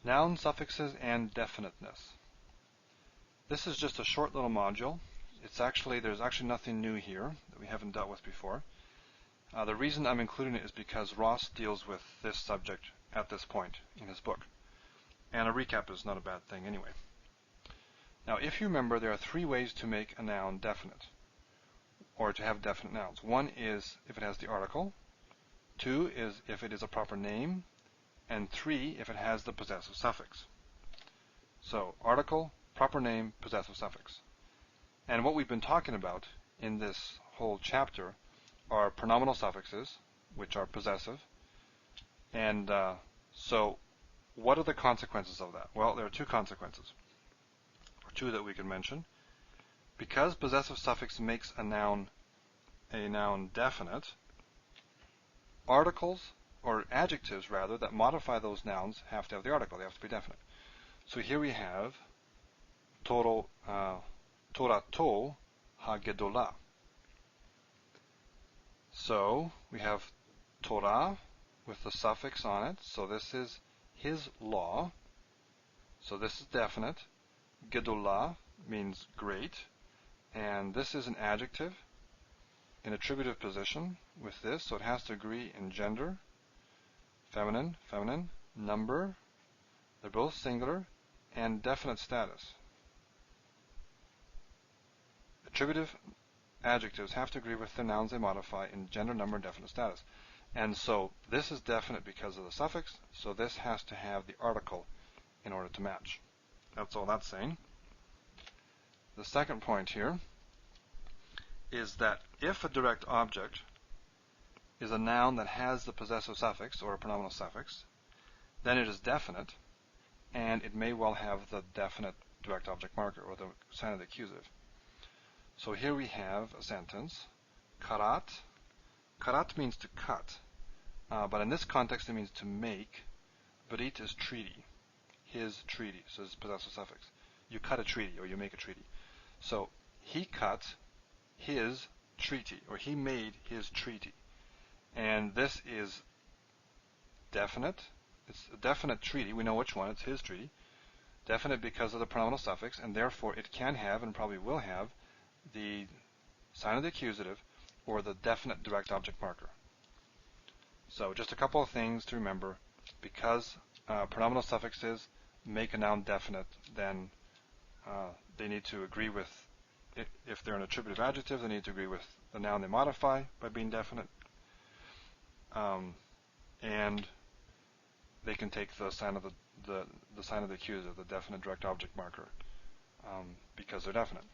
Noun suffixes and definiteness. This is just a short little module. There's actually nothing new here that we haven't dealt with before. The reason I'm including it is because Ross deals with this subject at this point in his book. And a recap is not a bad thing anyway. Now, if you remember, there are three ways to make a noun definite, or to have definite nouns. One is if it has the article, two is if it is a proper name, and three if it has the possessive suffix. So, article, proper name, possessive suffix. And what we've been talking about in this whole chapter are pronominal suffixes, which are possessive. And so, what are the consequences of that? Well, there are two consequences, or two that we can mention. Because possessive suffix makes a noun definite, articles, or adjectives rather, that modify those nouns have to have the article. They have to be definite. So here we have torato hagedola. So we have Torah with the suffix on it. So this is his law. So this is definite. Gedolah means great. And this is an adjective in attributive position with this. So it has to agree in gender, feminine, number, they're both singular, and definite status. Attributive adjectives have to agree with the nouns they modify in gender, number, and definite status. And so this is definite because of the suffix, so this has to have the article in order to match. That's all that's saying. The second point here is that if a direct object is a noun that has the possessive suffix or a pronominal suffix, then it is definite, and it may well have the definite direct object marker, or the sign of the accusative. So here we have a sentence, karat. Karat means to cut, but in this context it means to make. Brit is treaty, his treaty, so it's possessive suffix. You cut a treaty, or you make a treaty. So he cut his treaty, or he made his treaty. And this is definite. It's a definite treaty. We know which one. It's his treaty. Definite because of the pronominal suffix, and therefore it can have, and probably will have, the sign of the accusative or the definite direct object marker. So just a couple of things to remember. Because pronominal suffixes make a noun definite, then they need to agree with, if they're an attributive adjective, they need to agree with the noun they modify by being definite. And they can take the sign of the sign of the accusative, the definite direct object marker, because they're definite.